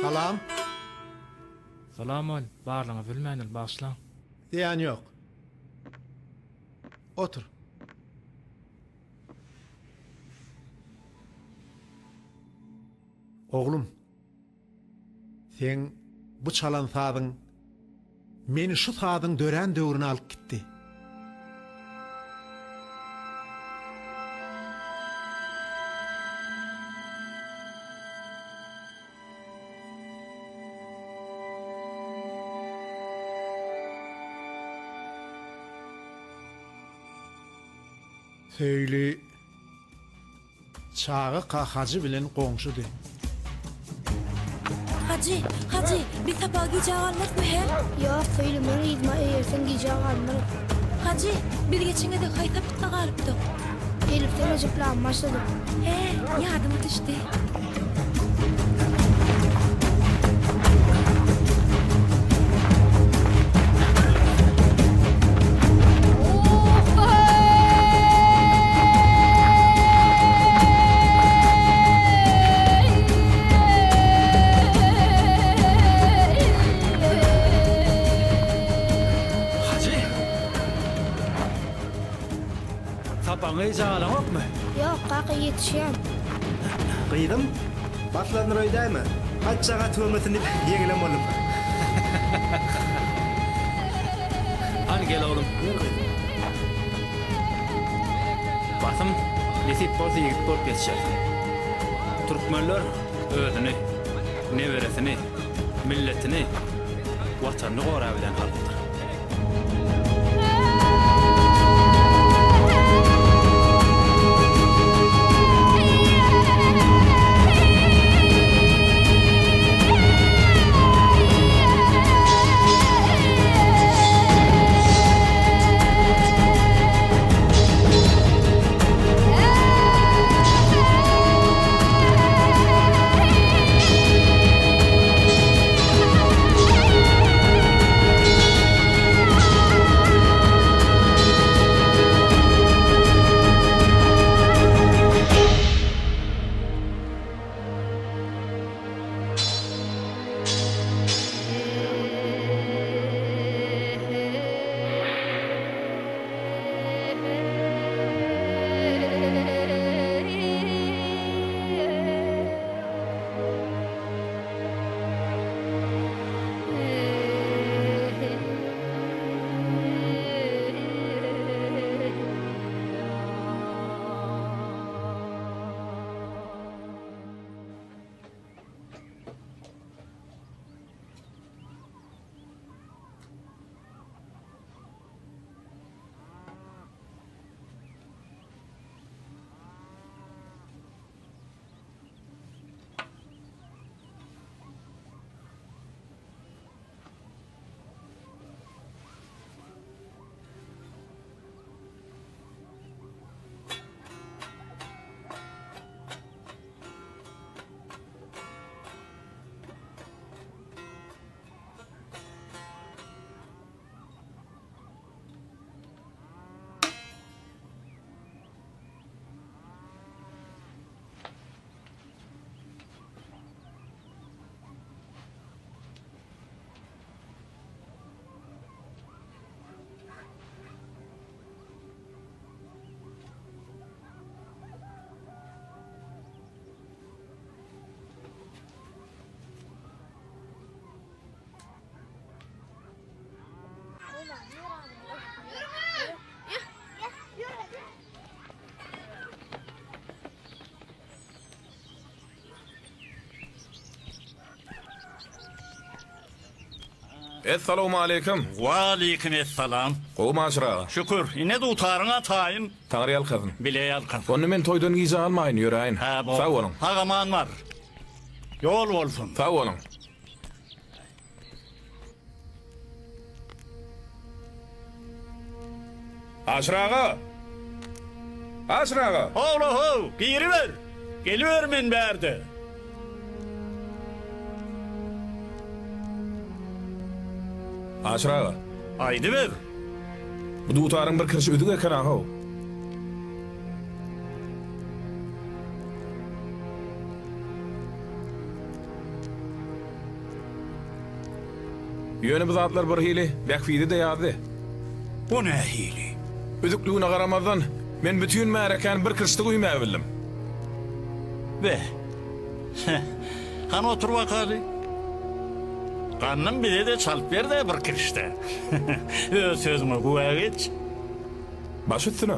Salam. Salam ol, barlyňy bilmänil başlaň. Diýen ýok. Otur. Oglum, sen bu çalan sadyň meni şu sadyň dören döwrüne alyp gitdi. Söýli çağı hacı bilen goňşudy. Hacı, bir sabah gece almak mı hem? Yok, söyle beni idma eyersen gece almak. Hacı, bir geçine de hayta pıtta kalıptık. Elif'ten acıplan başladım. Yardımı düştü. Sapaňy jagalamaňokmy? Yok, kaka yetişen. Kıydım, batlanır öydayma. Haççağa tüvmetini yegilen oğlum. Hani gel oğlum. Basım, nesip bolsa yigit bolup geçişer. Türkmenler özüni, neveresini, milletini, vatanını gora bilen halkdır. Assalamu alaykum. Waaleykumesselam. Gowum aşraga. Şükür. Ine de utaryňa taýyn. Taňryal kızın. Bileýär kız. Onu men toydan gize almayın ýöreýin. Ha, bu. Sag bolun. Hagaman var. Yol bolsun. Sag bolun. Aşraga. Aşraga. Oğlu, giriver. Geliver men bärde. Aşraga. Aýdy ber. Bu dutaryň bir kirşi ödük eken ahaw. Ýöne bu zatlar bir hili bekfidi de ýazdy. Bu ne hili? Ödüklüğüne garamazdan men bütün märekän bir kirşi guýmagy bildim. Be. Han otur bakaly. Kannym bile de çalıp ber de bir kirişte. Öz sözüme güwe geç. Baş üstüne.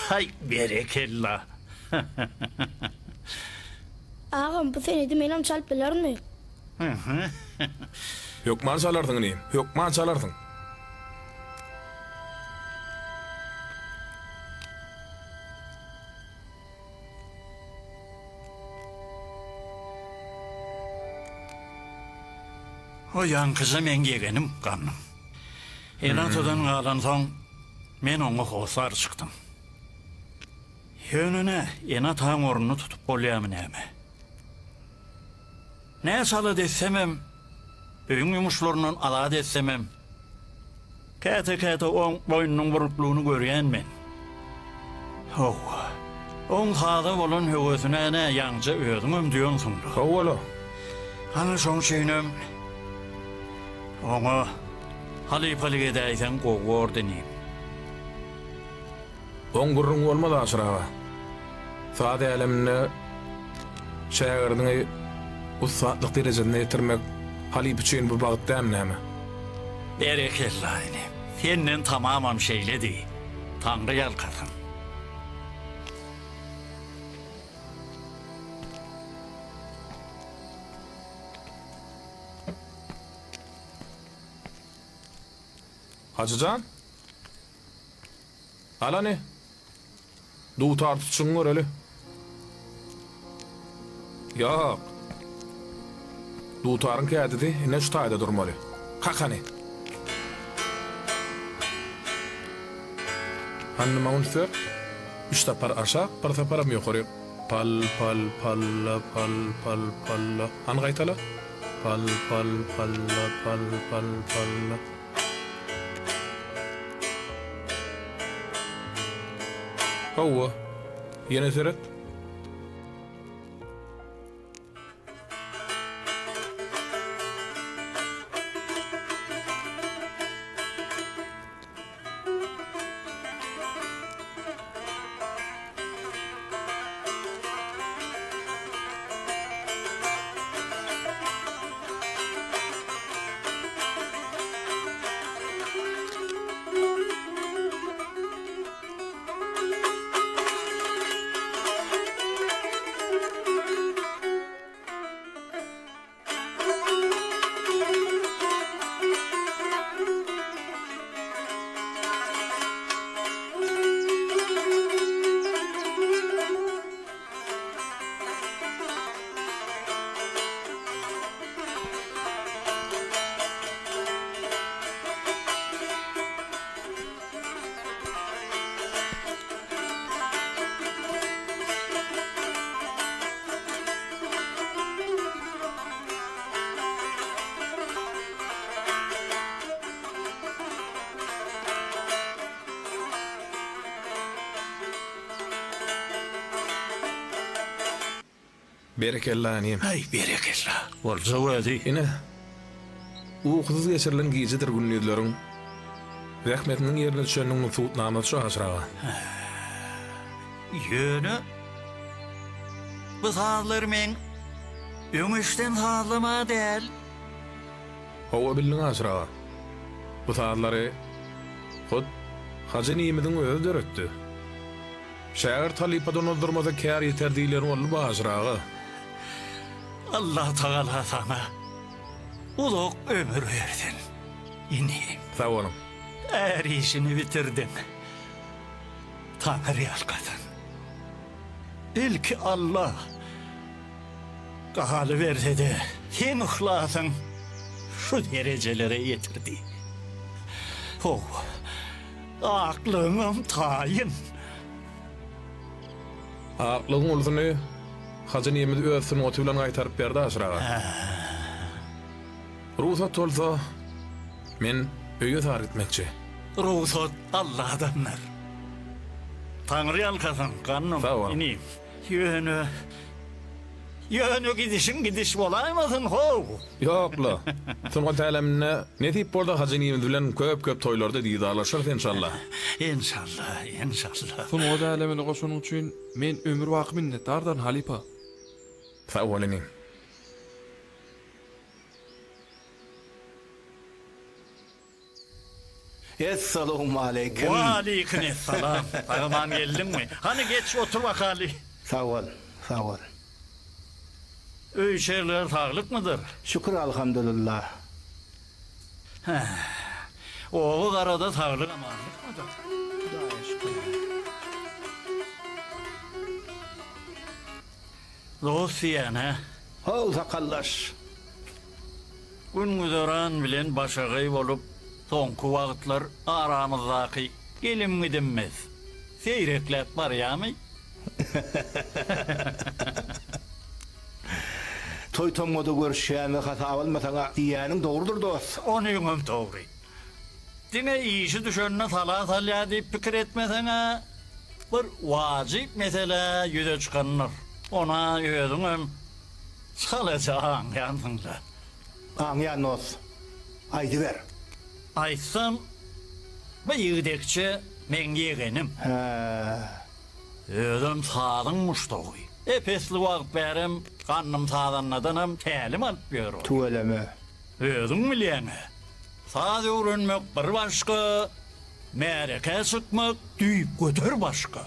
Hay berekella. Ağam bu seni de menem çalıp bilermi? Hökman çalardyň inem. Hökman çalardyň. O yankısı men gegenim kanım. Elatadan galan soň men oňa hosar çykdym. Yönüne enat taň oruny tutup bolýarmy näme? Ne salı dessemem, büyün yumuşlarından ala dessemem, kete on boynunun burukluğunu görýän men. On hada bolan höwesine ne yaňja ödüňüm diýonsundy. Howala. Ana şoň şeýnem, oňa halipalyk edäýsen gowur denýim. On gurrun bolmady aşraga. Sade elemine şäherdiňi ussatlyk derejesine ýetirmek halip üçin bu bagyt däm näme? Berekella ine. Senden tamamam şeýledi. Taňry ýalkaryn. Hacıcan? Ala ne? Dutar tutuşun var öyle. Yok. Dutarın kâdidi ne şu tayda durmalı. Kalk hani. Hanım mağun sör. Üç tapar aşağı, par taparam yukarı. Pal pal palla pal pal palla. Han gaytala. Pal pal palla pal pal palla. Hova. Yine seret. Berekellahaniyem. Ay berekella. Bolsa wadi. Ine. Uğuksuz geçirilen giyicidir günnüdlerin. Rahmetinin yerine düşeninin tutnaması şu hasrağa. Yönü. Bu sağlar men öňüşden sağlama değil. Hova bildin hasrağa. Bu saatları Hod Hacı Nimet'in özü döröttü. Şäher talipadan öldürmede kâr yeter diýilerin ol bu hasrağa. Allah Teala sana uzak ömür verdin. İneyim. Sağ olun. Her işini bitirdin. Tanrı yalkadın. İlk Allah kahalı verse de sen ihlasın şu derecelere getirdi. Oh, aklım tayin. Aklın olsunu Hacı Nimet özsün otu bilen aytarıp berdi hasrağa. Ruhsat olsa men öýe tar gitmekçi. Ruhsat Allah'danlar. Tanrı yalkadın kanım. Sağ ol. İneyim. Yönü gidiş bolaýmasyn ho. Yokla. Sonra tälemine ne tip bolda Hacı Nimet bilen köp toýlarda diýdarlaşyr inşallah. İnşallah. Son o dälemini goşunyň üçin men ömür wagt minnetdardan halipa. Sağ olun. Esselamu aleyküm. Wa aleykümselam. Arman geldin mi? Hani geç otur bakali. Sağ ol, sağ ol. Öy şerler sağlık mıdır? Şükür elhamdülillah. O arada sağlık amanlık mıdır? Dosyan ha? Ol sakallar. Gün güzoran bilen başagay bolup soňky wagtlar aramyzdaky gelim gidinmez. Seyreklep barýamy? Toy toňmada görüşýän hata almasaňa diýäniň dogrudur dost. Onu ýöňem dogry. Dine işi düşönüne sala salya diýip pikir etmeseňe bir wajyp mesele ýüze çykanlar. Ona ýöňem salajaň ýandyňlar. Aňyan nos. Aýdy ber. Aýtsam bu ýigdekçe men ýegenim. Özüm sağdın muştoğuy. Epesli wagt berem, kannym sağdannadanam tälim alyp berýär. Tuveleme. Özüm bilýäňi. Sağ öwrenmek bir başga, mereke çykmak, düýüp götür başga.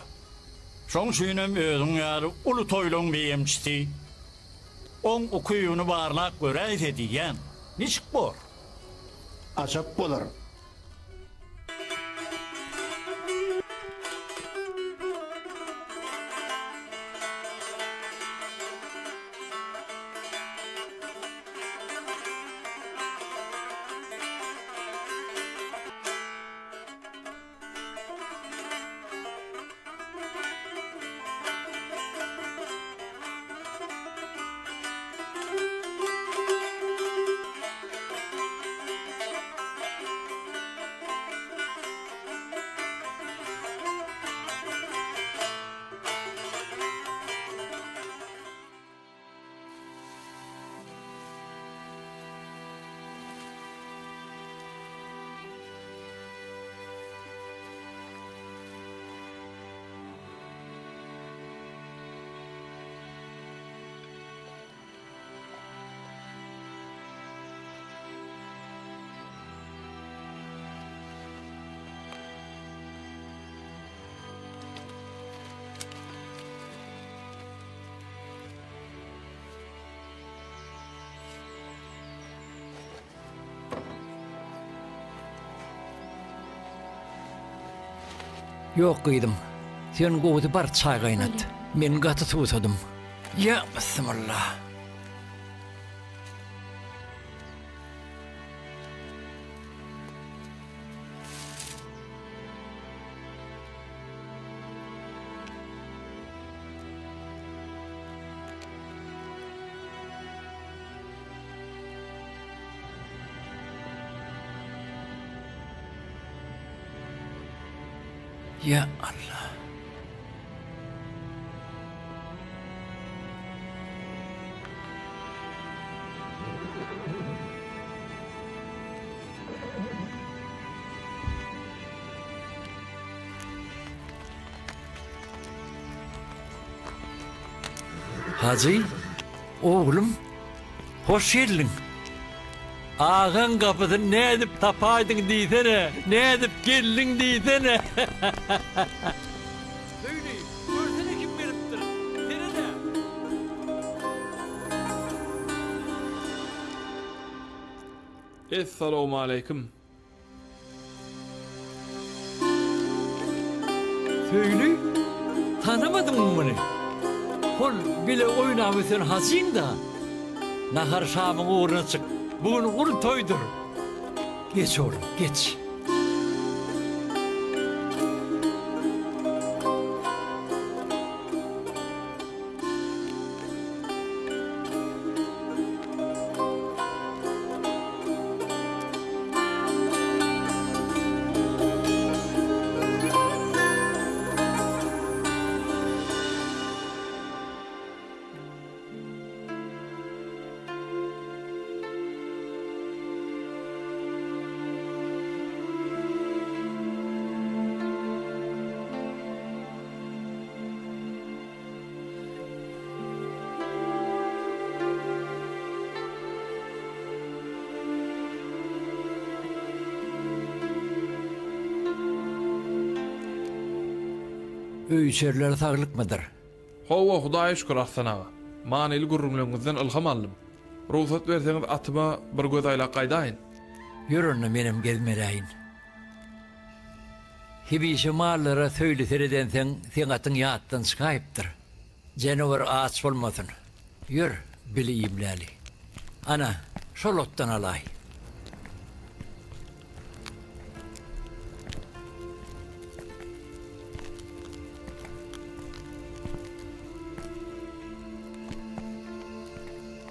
Şoň üçinem özüň ýary uly toýlaň beýemçisi. On okuýuny barlak göräýse diýen. Niçik bor? Açap bolar. Yok kıydım. Sen goğudu bar çay kaynat. Men gatı tuğsadım. Ya bismillah. Ya Allah. Hacı, oğlum, hoş geldin. Ağan kapıda ne edip tapaydın diysene, ne edip geldin diysene. Söyle, görsene kim veriptir, seni de. Esselamu aleyküm. Söyle, tanımadın mı beni? Kol bile oynamıyorsun Hacı'yım da. Nahar Şam'ın uğruna çık. Bugün ul toydur. Geç oğlum, geç. Öýçerler sağlık mıdır? Hova Hudaýa şükür Arsan ağa. Maneli gurrumlaryňyzdan ilham aldym. Ruhsat berseňiz atyma bir göz aýlak gaýdaýyn. Yürünü benim gezmeleyin. Hibişi mallara söylesireden sen atın yattan çıkayıptır. Canavar ağaç olmasın. Yür bileyim lali. Ana, şolottan alay.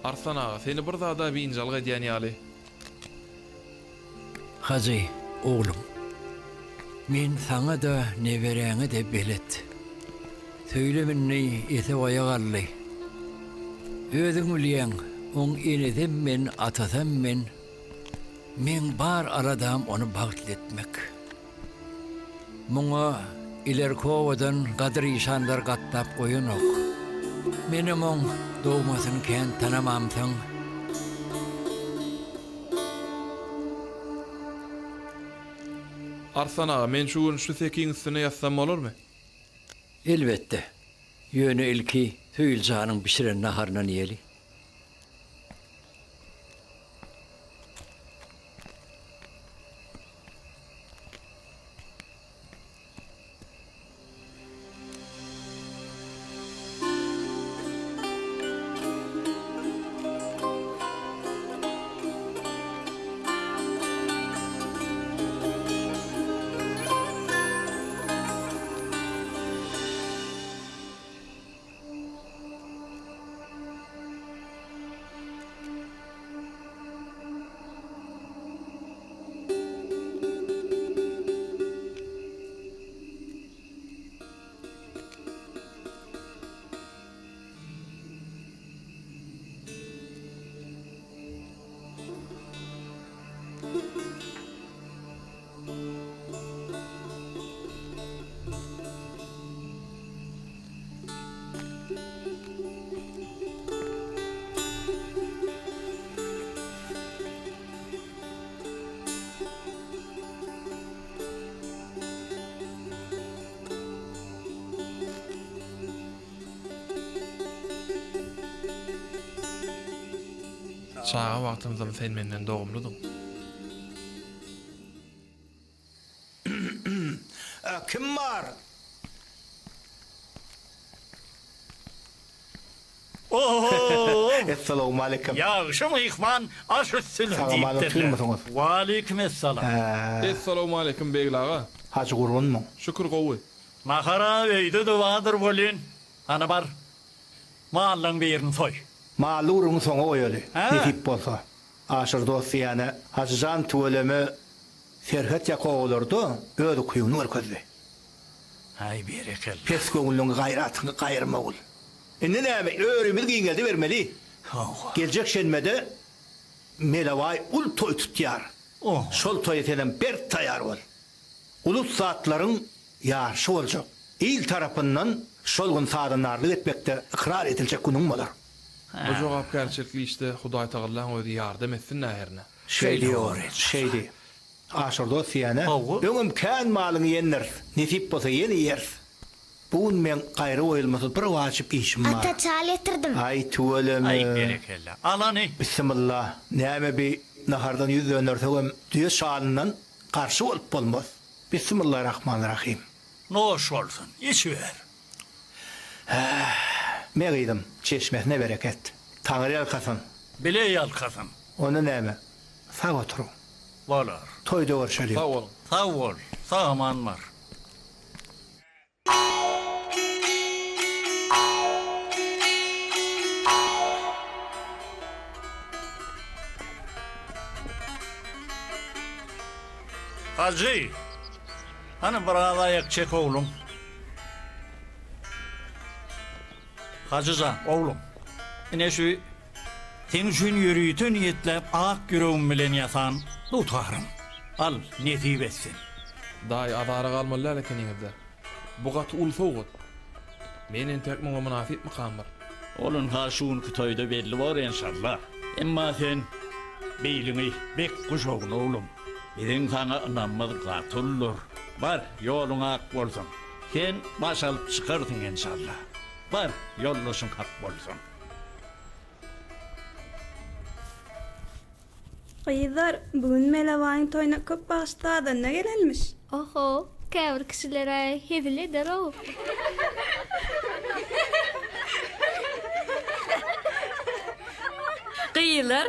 Arsan ağa, seni bir zada biňjalga edýän ýaly. Hacı, oğlum. Men sana da nevereňe de belet. Söyleminni ete oyagally. Özüň bilýän, oň enedem men, atasam men. Men bar aradam onu bagtletmek. Muňa ilerkowadan gadyr işanlar gatlap goýanok. Menim oň doğmasyny kän tanamamsaň, Arsan ağa, men şu gün şu sekiňisini ýatsam bolarmy? elbette. Ýöne ilki Tüýüljanyň bişiren naharyndan ýeli. Çağa wagtymda sen menden dogumludyň. Kim var? Oho! Esselamu aleyküm. Yağışım ihman aş üstünü Selamun aleyküm musunuz? Ve aleyküm esselam. Esselamu aleyküm beýle ağa. Hacı gurrun mu? Şükür gowy. Mahara öýde de wadyr bolýan. Ana bar. Mallaň birini soy. Malurun soňa oýaly. Ha. Netip bolsa. Aşır dost ýany Hacıjan tuwelemi Serhat ýakowlardy, öýde kuýuny görkezdi. Hay berekel. Pes göňüliň gaýratyny gaýrmagul. Indi näme? Öýrümil giňeldi bermeli. Geljek şenmede Melaway ul toy tutýar. Oh. Şol toy etenen ber taýar bol. Ulus zatlaryň ýarşy boljak. İl tarapyndan şol gün sadanlarlyk etmekde ikrar edilecek günüm bolar. Bu jogap gerçekli işte Hudaý Tagallaň özi ýardam etsin näherine. Şey diyor, şey diyor. Aşırda siyane, öňüm kän malyny yenir, nesip bolsa yeni yer. Bugün men gaýry oýulmasy bir wajyp işim bar. Ata çal getirdim. Ay tuwalym. Ay berekella. Alany. Bismillah. Näme bir nahardan yüz dönersem düýe şanyndan garşy bolup bolmaz. Bismillahirrahmanirrahim. Noş bolsun. İçiver. Megidim, çeşmesine bereket. Taňry ýalkasyn. Bile yalkasın. Onu näme? Sag oturuň. Bolar. Toýda görüşelim. Sağ olun. Sağ ol. Sağman var. Hacı. Hani burada ayak çek oğlum. Hacıcan oğlum. Yine şu sen üçün yürüyütü niyetlep ak yüreğim bilen yasan tutarım. Al nesip etsin. Daý azara galmalylar ekeniňizde. Bu gat ul soğut. Menen tekme münasip maqamlar. Olun haşun kütöyde belli var inşallah. Emma sen beylini bek kuşoğun oğlum. Bizim sana inanmaz gatulur. Var yolun ak bolsun. Sen baş alıp çıkarsın inşallah. Var yollusun hak bolsun. Gaýdar, bugün Melawaň toýuna köp başladan ne gelenmiş? Oho, käbir kişilere hevili der o. Gyýylar,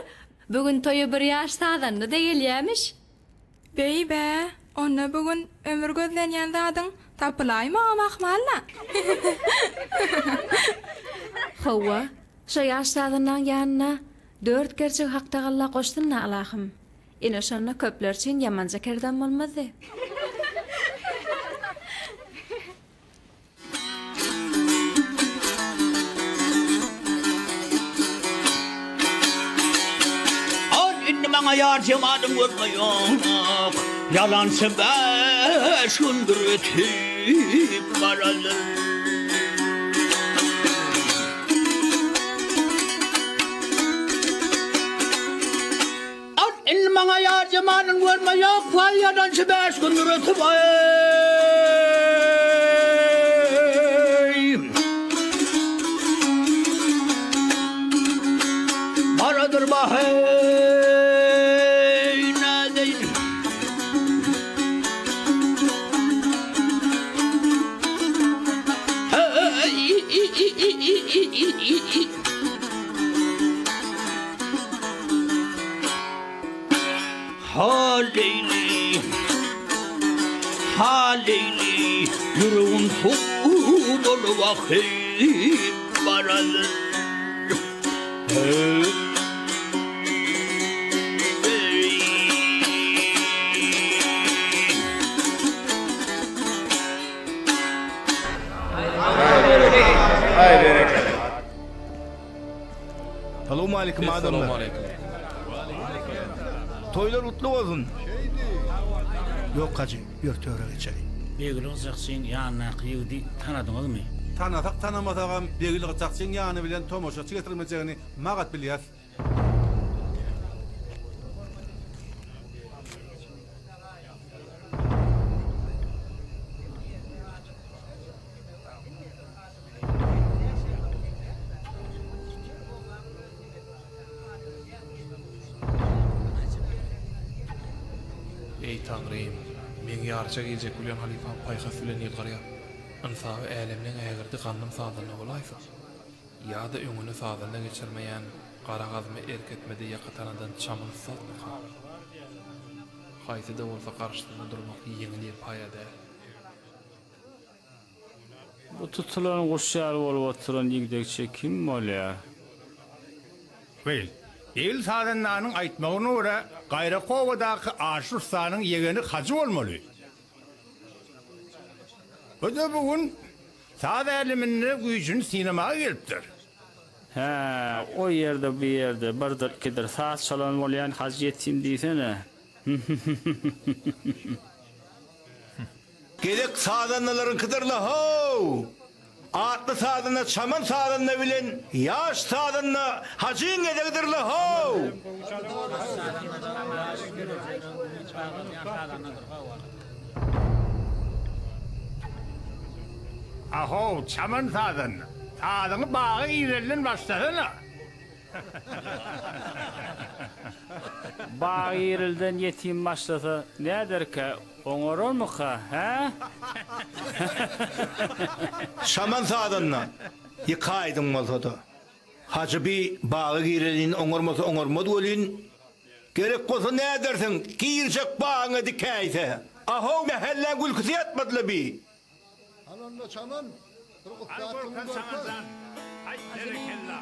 bugün toýa bir ýaş sadandy da gelýärmiş. Beýbe, onda bugün ömür gözlenýän zadyň tapylaýmy amakmalla? Hawa, şo ýaş sadanyň ýanyna 4 gerçek hakda galla goşdun alahym. Ine şonda köpler üçin ýamanja kerden bolmazdy. Bana yarcamadım görmüyor. Yalan sebeş gündür ötüp varalı. An bana yarcamadım görmüyor. Yalan sebeş gündür ötüp varadır bahar. Haleyli, haleyli, yüreğim soğuk dolu vakit varalı. Assalamu alaykum adamlar. Assalamu alaykum. Toylar utlu olsun. Yok hacı, yok töre geçelim. Begili Gıcakçı'nın yanına kıyıdı tanıdınız mı? Tanasak tanamasak begili gıçakçın ýany bilen tomoşaçy getirmejegini magat bilýär. Ey Tanrym, men ýarça geljek bilen halifam paýhas bilen ýylgyrýar. Insawy älemden ägirdi gandym sadyny bolaýsa. Ýa-da öňüni sadyna geçirmeýän gara gazmy erketmedi ýakatanadan çamyny satmaga. Haýsy da bolsa garşysynda durmak ýeňil ýer paýada. Bu tutulan goşýar bolup oturan ýigdekçe kim bolýar? Beyl, el sadanlarının aýtmagyna görä, Gaýrakowadaky Aşyr Ustanyň ýegeni hacı bolmaly. Öde bugün sad eliminde güýjüni sinemaga gelipdir. Ha, o ýerde bir ýerde birdir kidir saat çalan bolýan hacı ýetsin diýsene. Gerek sadanlaryň kıdırla ho! Atlı sağdına, çaman sağdına bilen, yaş sağdına hacin edegdirli ho. Aho, çaman sağdın. Sağdını bağı ilerlen başladın. Bağ yerilden yetim başlasa nedir ki? Oňorol mu ka, ha? Şaman sağdına yıkaydın bolsa. Hacı bir bağı girelin oňormasa oňormady bolin. Gerek bolsa ne dersin? Girecek bağına dikayse. Aho mahallen gülküsi yatmadyla bi. Anonda çaman. Turgut sağdın. Hay terekella.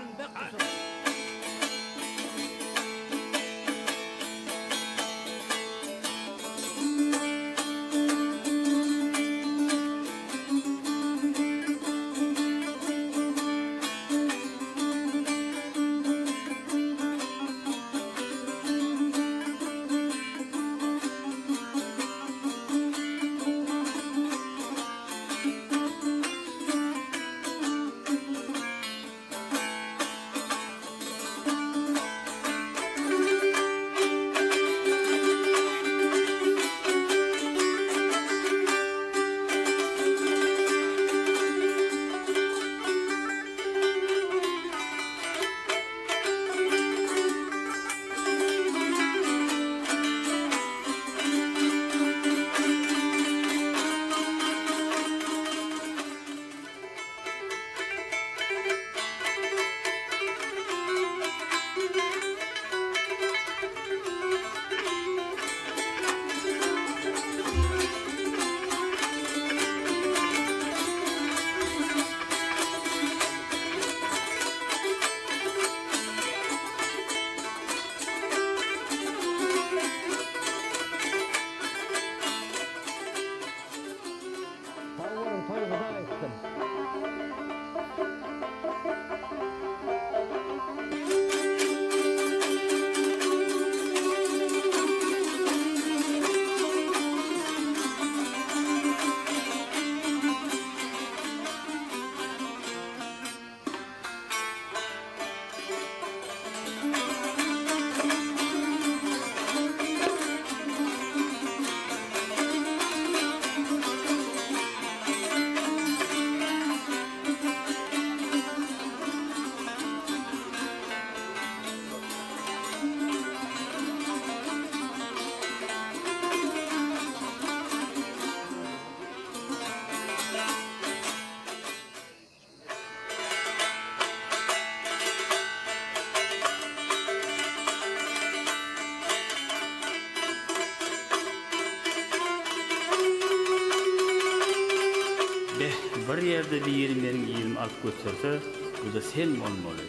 Bir yerde bir yerim yerim alıp götürse, bu da sen olmalı.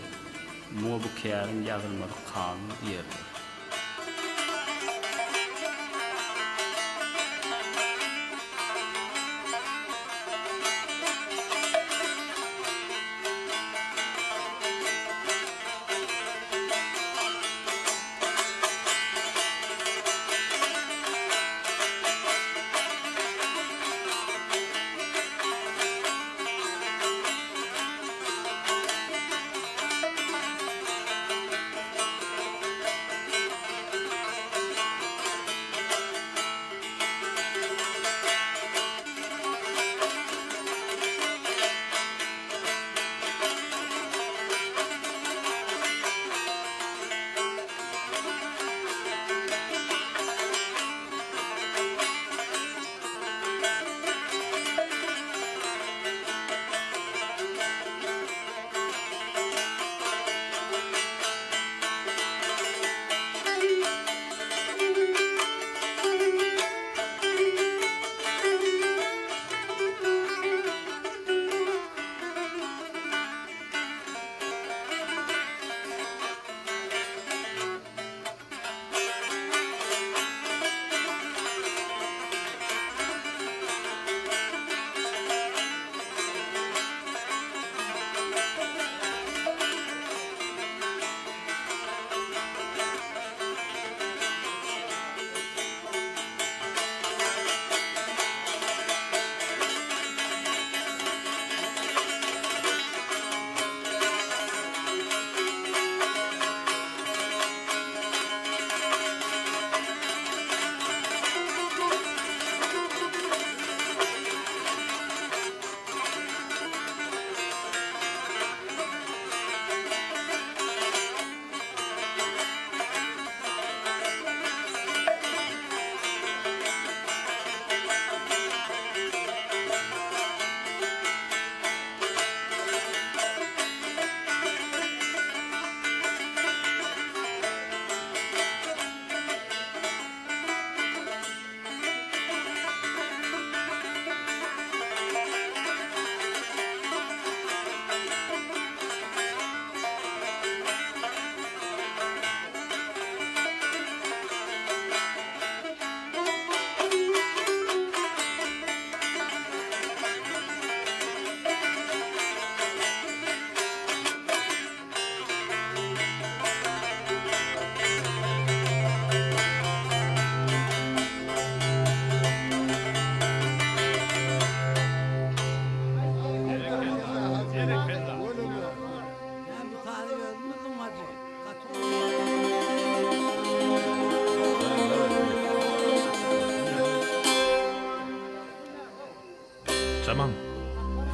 Mu bu kârın yazılmalı kanun yerdir.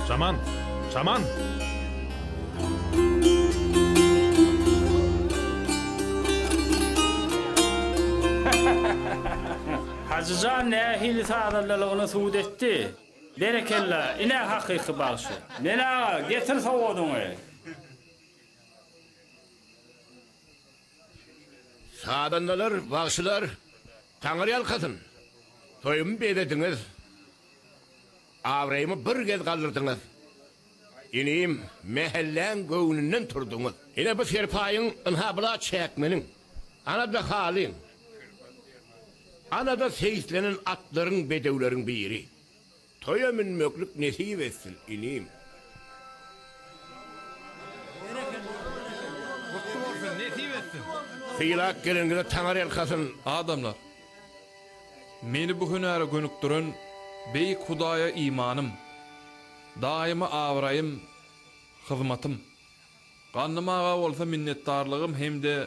Saman, saman. Hacıcan ne hili sağdalılığını suud etti. Berekella, ine hakiki bağışı. Nena, getir soğudunu. Sağdandalar, bağışılar, Tanrı yalkasın. Toyumu bedediniz. Avrayımı bir kez kaldırdınız. İneyim, mehallen göğününden turdunuz. Yine bu serpayın ınhabıla çekmenin. Ana da halin. Ana da seyislenin atların bedevlerin biri. Toyumun möklük nesip etsin, ineyim. Fiilak gelingine Tanrı yalkasın. Adamlar, meni bu hünäre gönükdürün Beyik Hudaya imanım, daima avrayım, hızmatım. Gannımağa olsa minnettarlığım hem de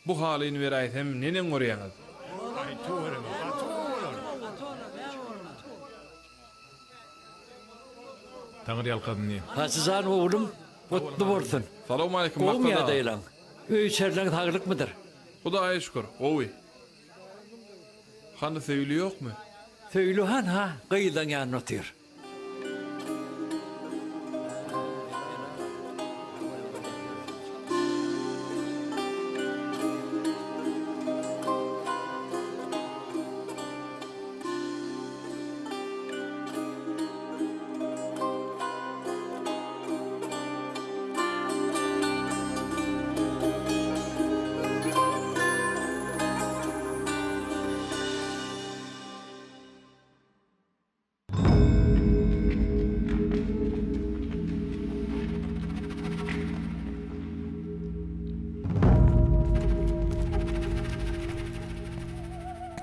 bu halini veraytem nenen görýäňiz? Tanrı yalkadın. Hacıcan oğlum mutlu bolsun. Salamu aleyküm. Gowy ýa-daýlan. Öýçerleň taglykmydyr? mıdır? Hudaýa şükür, gowy. Hany söýli ýokmy? Söýlehan ha, gyýdan ýanyna otyr.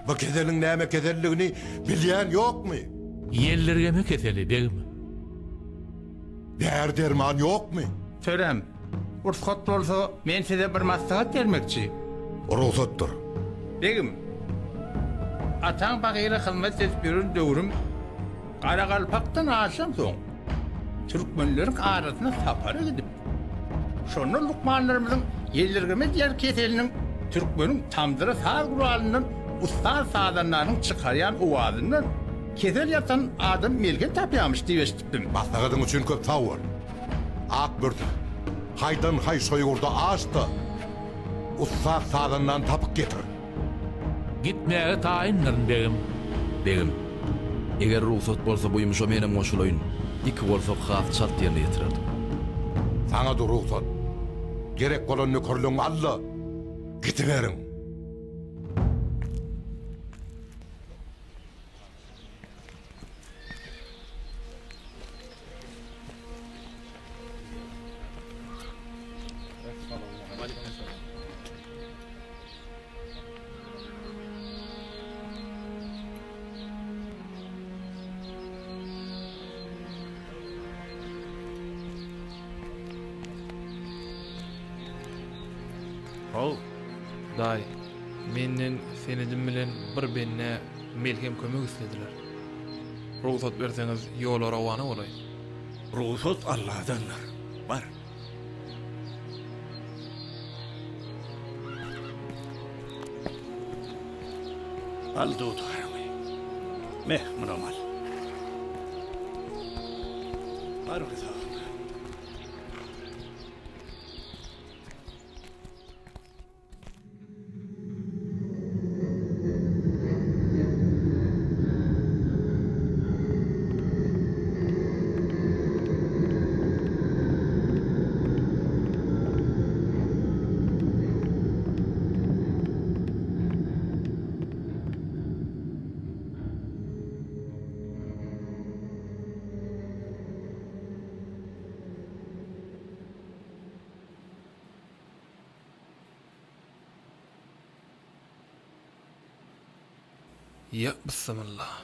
Bu kezelin näme kezelligini bilýän ýokmy? Yerlerge mi keseli değil mi? Där derman ýokmy? Törem, ursat bolsa men size bir maslahat vermekçi. Ruhsatdyr. Begim, atan bagyra hyzmat etýän döwrüm Garagalpakdan aşam soň türkmenleriň arasyna sapara gidip şonu lukmanlarymyzyň yerlergeme diýer keseliniň türkmeniň tamdyra saz guralynyň ustaz sadanlaryň çykarýan owazyndan kesel ýatan adam melge tapýarmyş diýip eşitdim. Maslahatyň üçin köp sag bol. Akbirdi. Haydan hay soýgurda açdy. Ustaz sadandan tapyp getir. Gitmäge taýinlerin begim. Begim, eger ruhsat bolsa bu ýumuşa menem goşulayyn. Iki bolsa has şart ýerine ýetirerdim. Sana da ruhsat. Gerek bolan nökerliň alla. Gitiberiň. Hol. Daý, menden senedim bilen bir benne melhem kömek istediler. Ruhsat berseňiz ýola rawany bolay. Ruhsat Allah'danlar. Var. Al tutarım. Mehmun amal. Var kızım. Ya bismillah.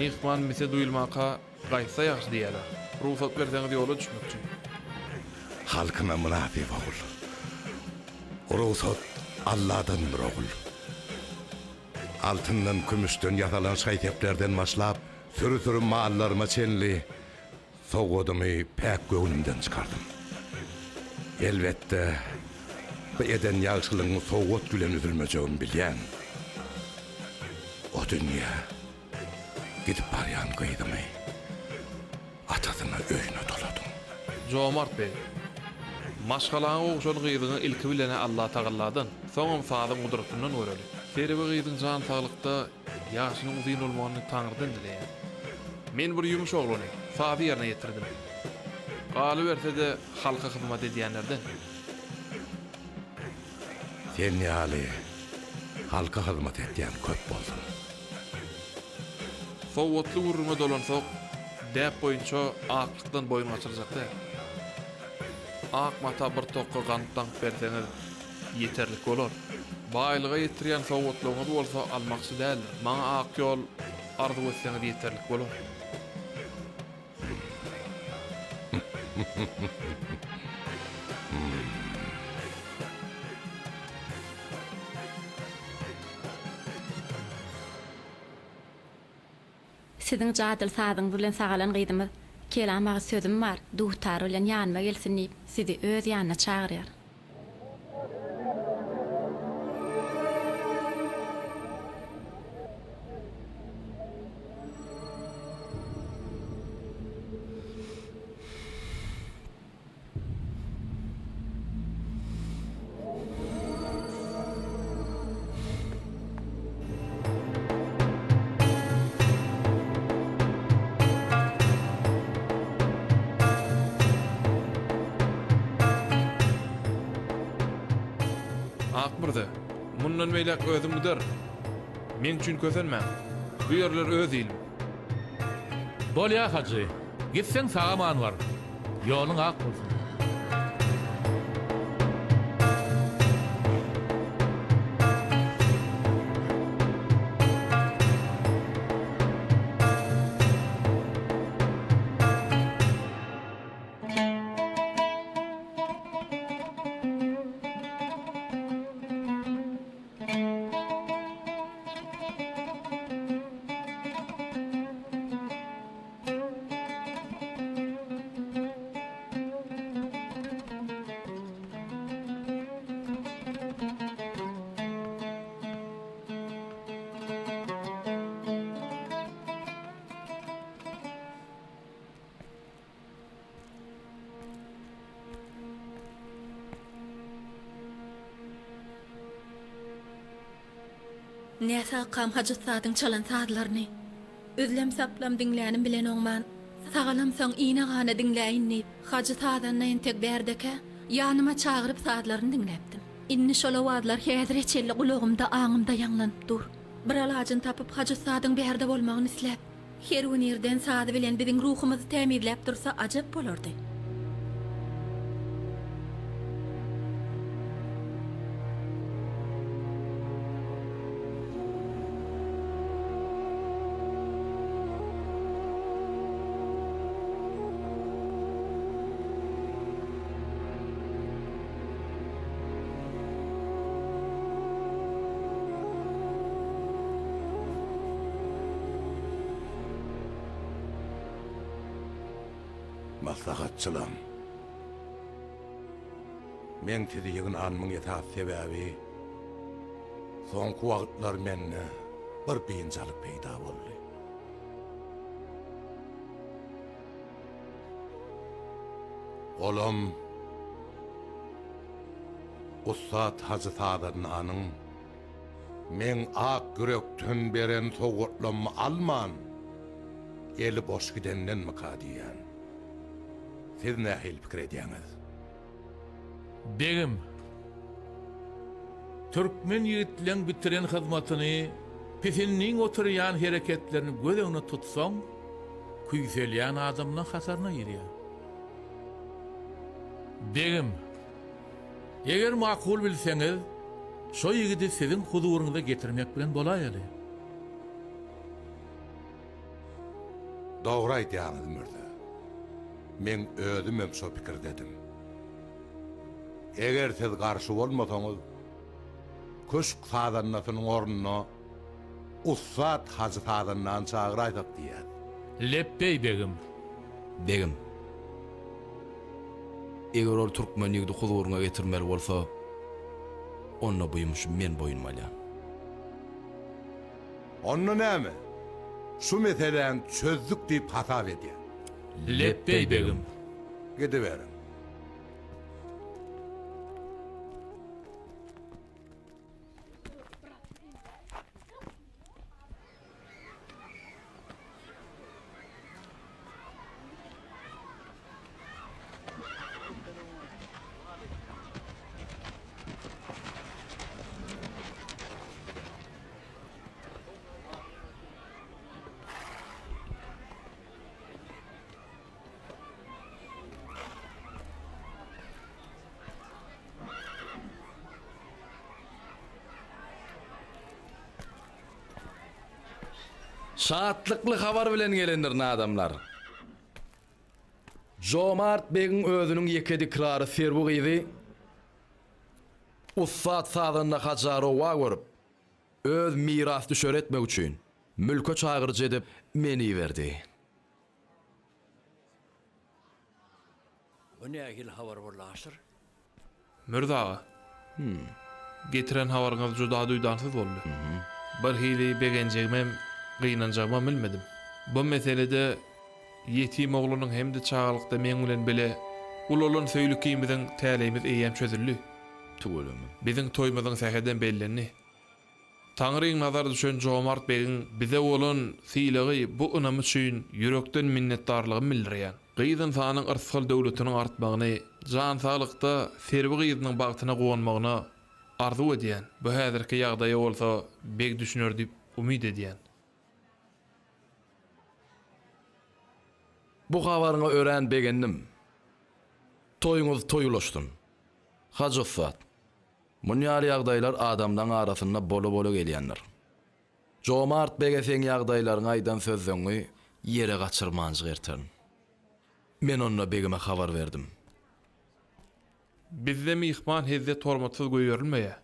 Mihman mise duyulmaka gaýsa ýaşy diýerler. Ruhsat berseňiz ýola düşmekçi. Halkyna münafy bol. Ruhsat Allah'dan bir ogul. Altından, kümüşden yasalan şaýteplerden başlap, sürü maallarıma çenli, soğudumu pek göwnümden çıkardım. Elbette, bu eden ýagşylygyny soğut gülen üzülmejegini bilýän. O dünya gidip baryan gıydımy. Atasyna öýüne doladym. Jomart bey. Maşgalaň ogşul gyzyny ilki bilene Allah Tağalladan, soňam saýda gudratynyň göreli. Sebebi gyzyň jan taglykda ýaşynyň uzyn bolmagyny Taňrydan dileýär. Men bir ýumuş oglany, saýda ýerine ýetirdim. Galy berse de halka hyzmat edýänlerden. Sen ýaly halka hyzmat edýän köp boldun. Sowatly uruma dolansak, däp boýunça aklykdan boyun açyljak-da. Ak mata bir tokka gantdan berseňiz ýeterlik bolar. Baýlyga ýetirýän sowatlygyňyz bolsa almaksy däl. Maňa ak ýol arzu etseňiz ýeterlik bolar. Siziň jadyl sadyň bilen sagalan gydymy kelamagy sözüm bar. Duhtar bilen ýanyma gelsin diýip sizi öz ýanyna çagyrýar. Akmyrdy. Mundan beýlek özüm bider. Men üçin kösenmä. Bu ýerler öz ilim. Bolýa hacı. Gitseň sagaman var. Ýoluň ak bolsun. Näse kam hacı sadyň çalan sadlaryny. Üzlem saplam diňlänim bilen oňman. Sagalam soň iňe gana diňläýin diýip hacı sadanyň tek berdeke Yanıma çağırıp saatlarını dinlepdim. İnni şola wadlar häzir eçelli gulagymda aňymda ýanglanyp dur. Bir alajyn tapyp Hacı Sadyň bäherde bolmagyny isläp, her gün ýerden sady bilen biziň ruhumyzy tämirläp dursa ajap bolardy. Maslahatçılım. Men tidiýigin anmyň ýetat sebäbi soňky wagtlar menne bir beýinçilik peýda boldy. Olam Ustad Hacı Sadynyň men ak gürekden beren sowgatlamy alman eli boş gidenden mi kadiýan? Siz nähil pikir edýäňiz? Begim, Türkmen ýigitleň bitiren hyzmatyny, pisinniň oturýan hereketlerini göz öňüne tutsaň, kuýselýän adamlaň hasaryna ýerýär. Begim, eger makul bilseňiz, şo ýigidi siziň huzuruňyza getirmek bilen bolaýaly. Dogry aýdýaňyz mürde. Men özüm şo pikir dedim. Eger siz garşy bolmasaňyz, köşk sadanynyň ornuny Ustad Hacı Sadynyň çagyraýdyk diýär. Leppey begim. Begim. Eger ol Türkmen ýigidi huzuruňa getirmeli bolsa, onna buýmuş men boýunmalýan. Onna näme? Şu meselen çözdük diýip hasap edýär. Leppey begim. Gidiverin. Şahatlykly habar bilen gelendir adamlar. Jomart Begin özünün ýekedi ikrary Serbuk idi. Ustad Sadyny Hajarowa görüp, öz miras düşer etmek üçin mülke çagyrjy edip meni berdi. Bu nähil habar bolaşyr? Mürdaga. Getiren habaryňyz juda duýdansyz boldy. Bir hili begenjegmem, gynanjagmam bilmedim. Bu meselede yetim oglanyň hemde çağalykda men bilen bile ulolan söýlükimiziň täleýimiz eýem çözüldi. Tugulamy. Biziň toýmyzyň säheden bellenli. Taňryň nazar düşen Jomart Begin bize bolan sylagy bu ünüm üçin ýürekden minnetdarlygymy bildirýän. Gyýdan sanyň ırsal döwletiniň artmagyny, jan saglykda Serbuk ýygynyň bagtyna gowanmagyna arzu edýän. Bu häzirki ýagdaýa bolsa bek düşünür diýip umyd edýän. Bu habaryňy ören begendim. Toýuňyz toýulaşdyn. Hacı Ustad. Munýar ýagdaýlar adamdan arasyna bolu gelýänler. Jomart Bege sen ýagdaýlaryň aýdan sözleňi ýere gaçyrmanjy gerterin. Men onna begime habar berdim. Bizde mihman hezde tormatsız goýurilmeýär.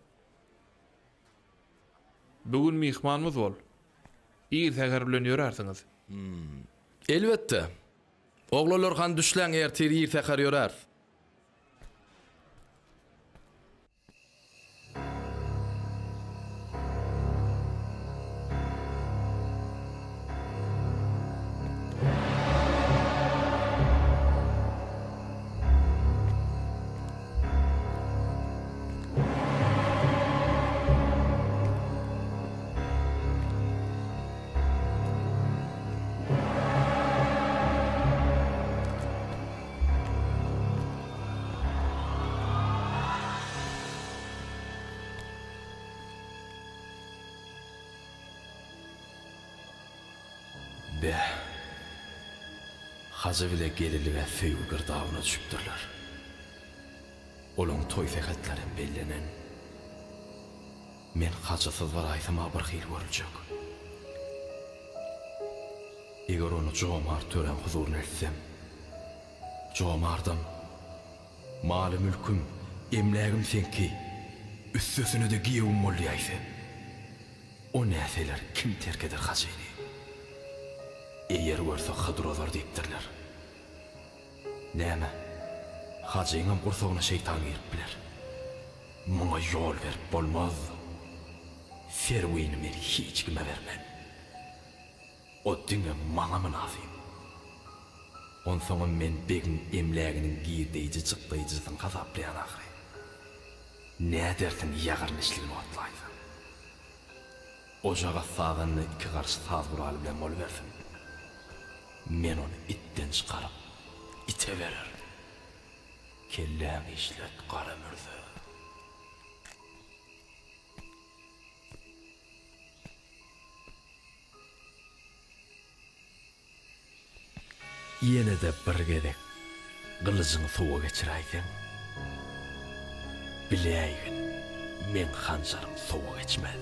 Bugün mihmanymyz bol. İr täger bilen ýörärsiňiz. Elbetde. Oglalar han düşläň ertir ir täger ýörer. Be. Hazı bile gelirliğe feyu gırdağına düşüptürler. Olun toy fekatların bellenen. Men hacısız var aytıma bir xil görülecek. Eger onu Jomar tören huzuruna etsem, Jomar'dan malı mülküm, emlagim senki, üstüsünü de giyevim molli ayse. O näseler kim terk eder hacini? Eger görse hıdrolar deyiptirler. Näme? Hacıňam gursagına şeytan girip biler. Muňa yol berip bolmaz. Serwini men hiç kime vermem. O düňe maňa münafim. Onsoňa men begin emläginiň giýdiýi çykdyjysyň gazaplaýan ahry. Nädersin ýagyrny işligini otlaýdy. Ojaga sağanyny iki garşy saz guraly bilen bol bersin. Men onu itten çıkarıp ite verer. Kelläňi işlet Kara Mürze. Yine de bir gedek gılıcını suwa geçiräýsin. Bileýin, men hanjarym suwa geçmez.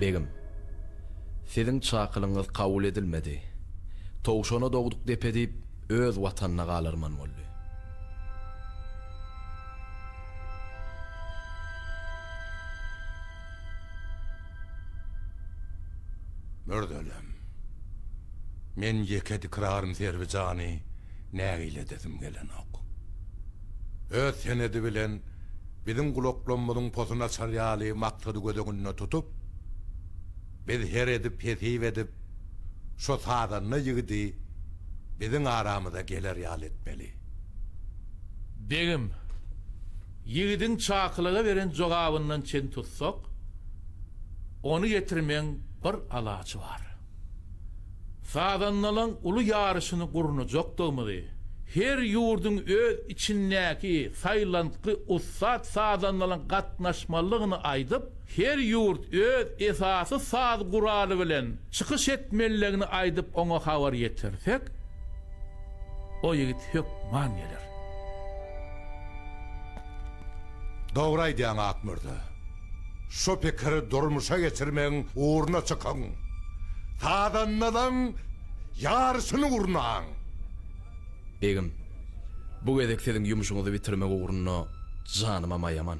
Begim, sizin çakılınız kabul edilmedi. Toğuşona doğduk dep edip, öz vatanına qalırman boldy. Mördölem. Men yeke dikrarym Zerbijany nägile dedim gelen ok. Öz senedi bilen bizim kulaklanmadyň posuna çarýaly maksady gödegünne tutup, biz her edip petip edip, şo sadanyny ýigidi bizim aramyza geler ýal etmeli. Begim, ýigidin çakılıga beren jogabyndan çen tutsak, onu getirmeň bir alaçy bar. Sadanlalan ulu ýaryşyny gurunajak-dymydy. Her ýurdun öz içindäki saýlantly ussat sadanlalan gatnaşmalygyny aýdyp, her ýurt öz esasy saz guraly bilen çykyş etmeliligini aýdyp oňa habar ýetirsek, o ýigit hökman gelir. Dogry aýdýaň Akmurda. Şo pikiri durmuşa geçirmeň uğruna çıkan. Sadanladan ýaryşyny gurnaň. Begim, bu gedek sizin ýumuşuňyzy bitirmek uğruna janyma maýaman.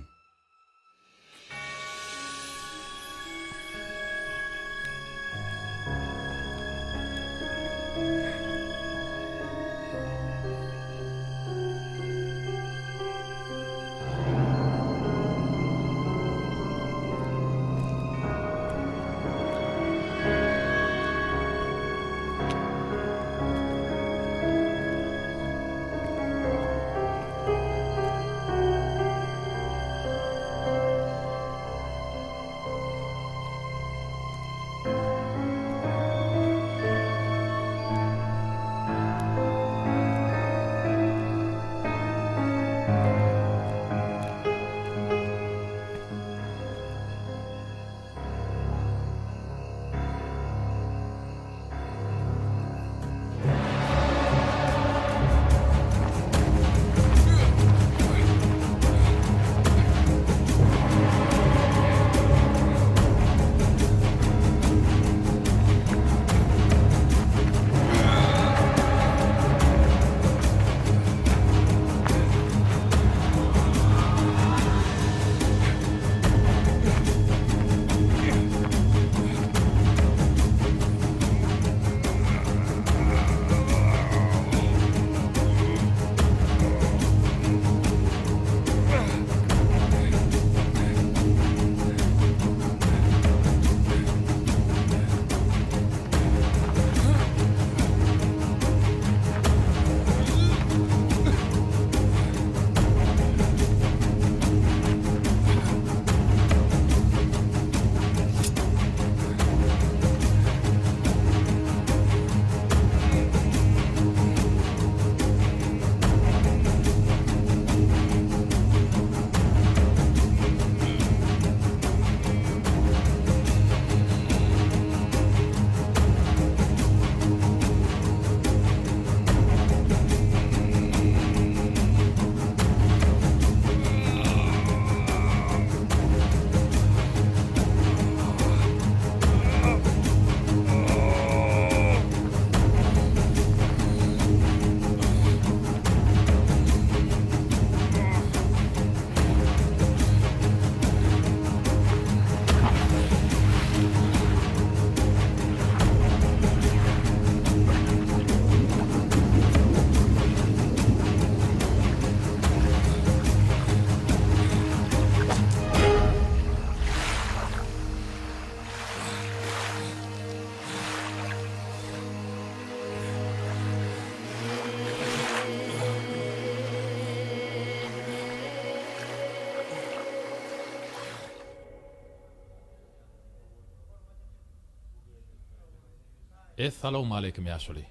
Esselamu aleyküm Yaşuli.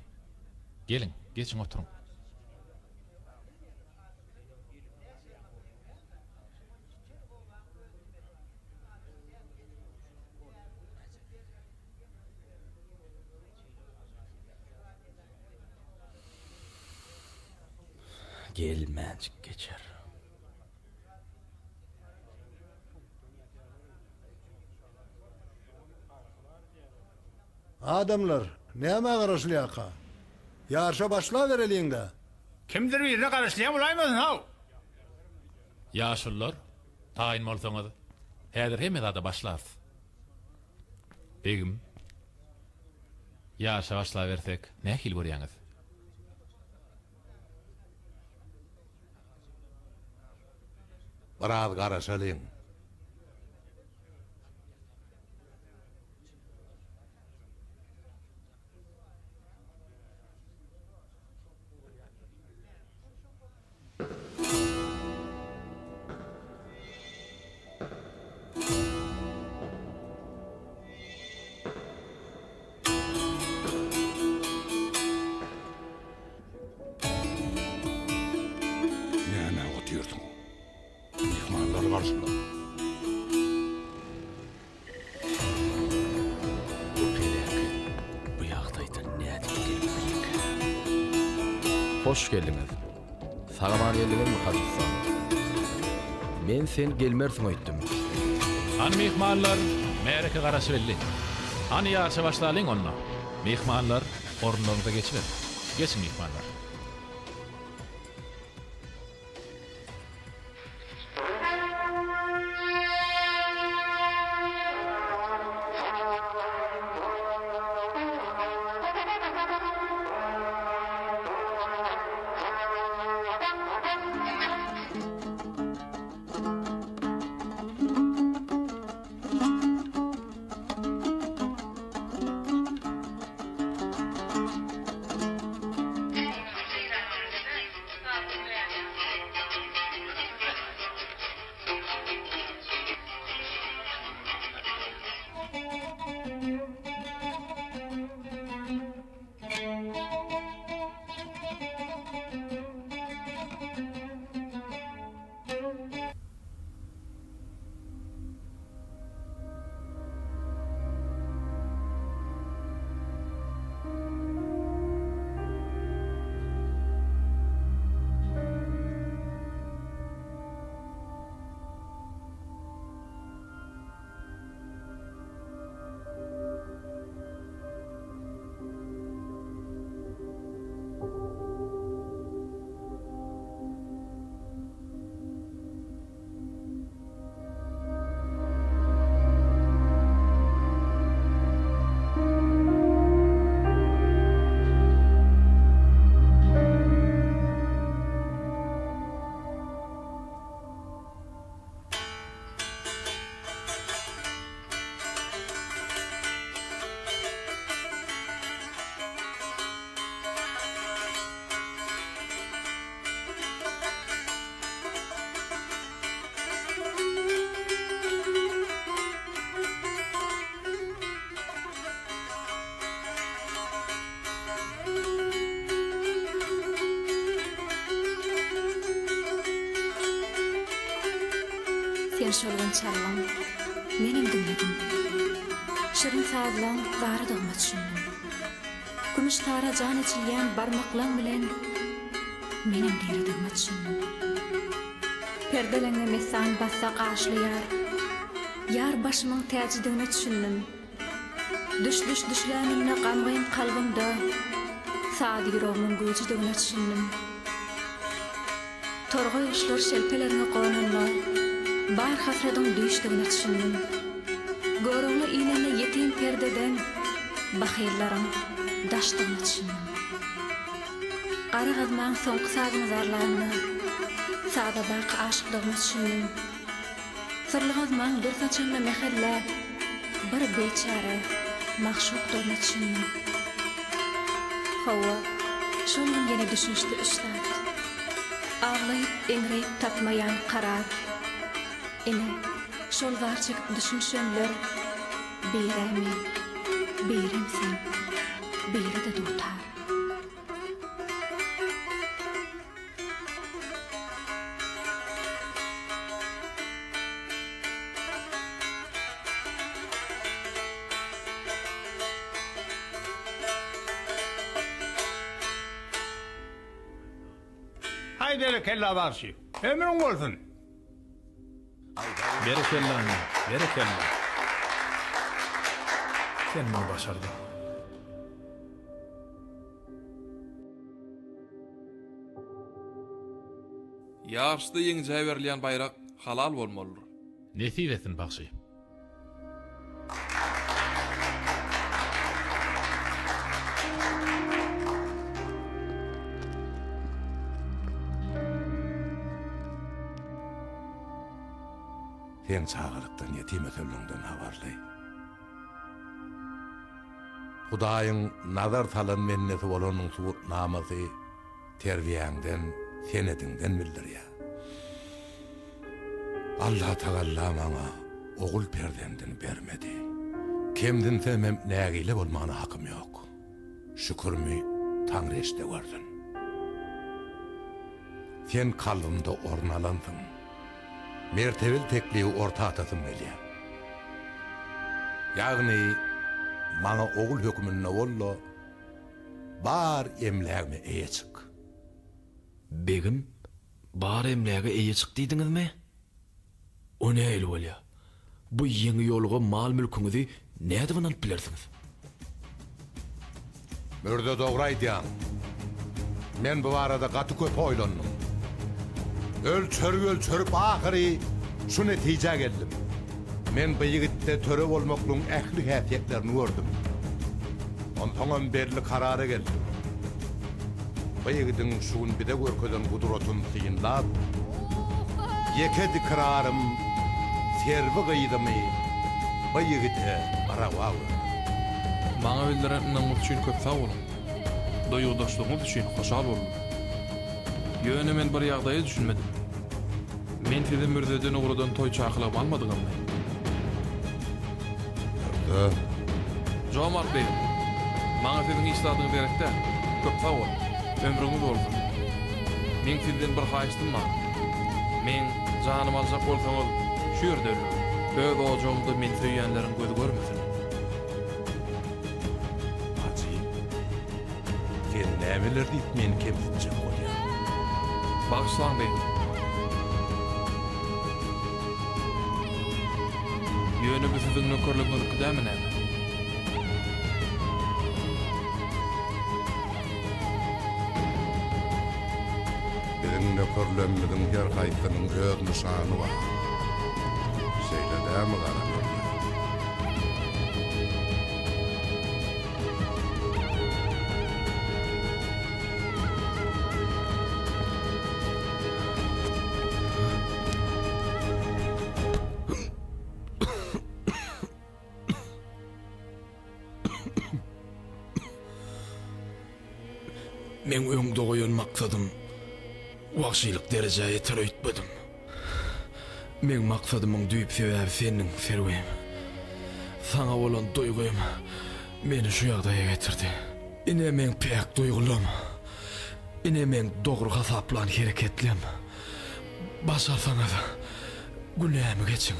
Gelin, geçin oturun. Gelmezcik geçer. Adamlar, näme garaşlyaka? Yarşa başla vereliğinde. Kimdir birine karışlayan bulaymadın ha? Yaşullar, tayin bolsaňyz, häzir hemme da başlas. Begim, yaşa başla versek, nähil görýäňiz? Biraz garaşalyň. Näme oturýarsyň? Mehmanlar garşyda. Bu ýagdaýda näde gelmek? Hoş geldiňiz. Salaman geldiňizmi Hacı? Men sen gelmersiň öýtdim. An mehmanlar, mereke garaşy belli. An ýarşa başlalyň onna. Mehmanlar, orunlarynıza geçiver. Geçin mehmanlar. Sen şolgan çalan, menem dinledim. Şirin sağlan gary dogma düşündüm. Gümüş tara can içilýän barmaklan bilen menem geri dogma düşündüm. Perdeleňe mesan bassa gaşlyar. Yar başymyň täjidigine düşündüm. Düşlänimne gamgyn kalbymda sady ýüregimiň güýçdigine düşündüm. Torga ýaşlar şelpelerine goňanlar. Bar hasradyň düşdigine düşündüm. Görüňli iňine ýetim perdeden bahyllaryň daşdygyny düşündüm. Ara gazmaň soňky sagyny zarlaryny, sada bak aşyklygyny düşündüm. Sırly gazmaň bir saçynda mehelle, bir beçara mahşukdygyny düşündüm. Hawa, şondan ýene düşünüşdi üstad. Ağlayıp enreyip tapmayan karar. Ene, şol garçyk düşünşenler beýrämi, beýrim sen. biri de tutar. Haydi kella barşı. Ömrün olsun. Berekella, berekella. Sen bunu başardın. Ýaşdy ýeňje berilýän bayrak halal bolmalydyr. Netijesin bakşy. Sen çağırıktan yetime söylüğünden havarly. Hudaýyň nazar salan menneti bolanyň suwut namasy terbiýäňden, senediňden bildirýär. Allah Taala maňa ogul perdenden bermedi. Kimden semem nägile bolmagyna hakym ýok. Şükürmi Taňry eşde gördün. Sen kalbymda ornalandyň. Mertebel tekliği orta atasım gelýär. Ýagny maňa ogul hökmünde bolla bar emlägime eýe çık. Begim, bar emläge eýe çık diýdiňizmi? O näýil bolýar? Bu ýeňi ýolga mal mülküňizi näde bilen alyp bilersiňiz? Mürde dogry aýdýan. Men bu arada gaty köp oýlandym. Ölçörüp ahiri şu netije geldim. Men bu ýigitde töre bolmaklyň ähli häsiýetlerini gördüm. Ondan berli karara geldim. Bu ýigitiň şuň bide görkeden gudratyny syýynlap, ýekedi kararym serbi gyýdymy bu ýigite arawa berdim. Maňa bildireniniň üçin köp sag bolun. Doýugdaşlygyňyz üçin hoşal bolun. Ýöne men bir ýagdaýy düşünmedim. Men sizi mürdeden uğradan toy çakılap almadyňmy? Jomart Bey, maňa siziň isladyňyz berekde köp sag bol. Ömrüňiz bolsun. Men sizden bir haýysdym bar. Men janymy aljak bolsaňyz şu ýerde ölür. Öz ojagymda men söýýänleriň gözi görmesin. Haji, sen nämeler diýip meni kemsitjek bolýar? Bagşlaň Bey. Ýöne bu siziň nökerligiňiz gidämi näme? Benim nökerlemizin her haýsynyň öz nişany bar. Şeýledämi garap? Men öňde goýan maksadym wagşylyk derejeye teröýtmedim. Men maksadymyň düýp sebäbi seniň serwem. Saňa bolan duýgum meni şu ýagdaýa getirdi. Ine men pek duýgulum. Ine men dogry hasaplan hereketlem. Başarsaňyz günämi geçiň.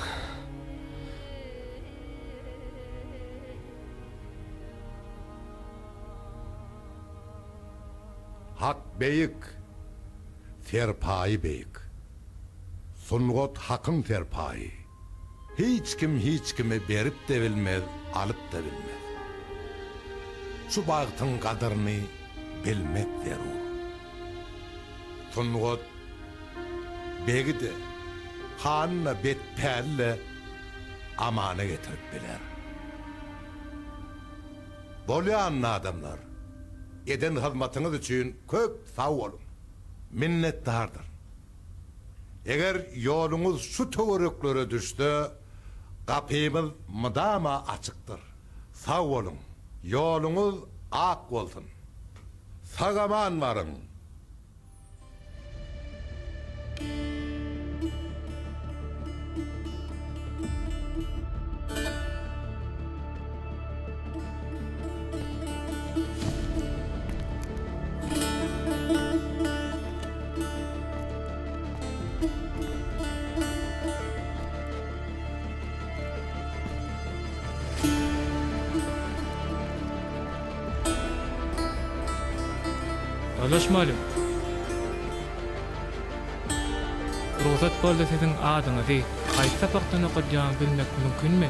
Hak beyik, serpayi beyik. Sungot hakın serpayi. Hiç kime berip de bilmez, alıp da bilmez. Şu bağıtın kadırını bilmek zerur. Sungot beygi de hanına betperle amana getirip biler. Bolýanly adamlar, eden hizmetiniz için köp sağ olun. Minnettardır. Eğer yolunuz şu töwereklere düştü, kapymız mıdama açıktır. Sağ olun. Yolunuz ak olsun. Sagaman varın. Alaş malum. Ruhsat bolda sizin adyňyzy gaýta sapakdan okudýan bilmek mümkünmi?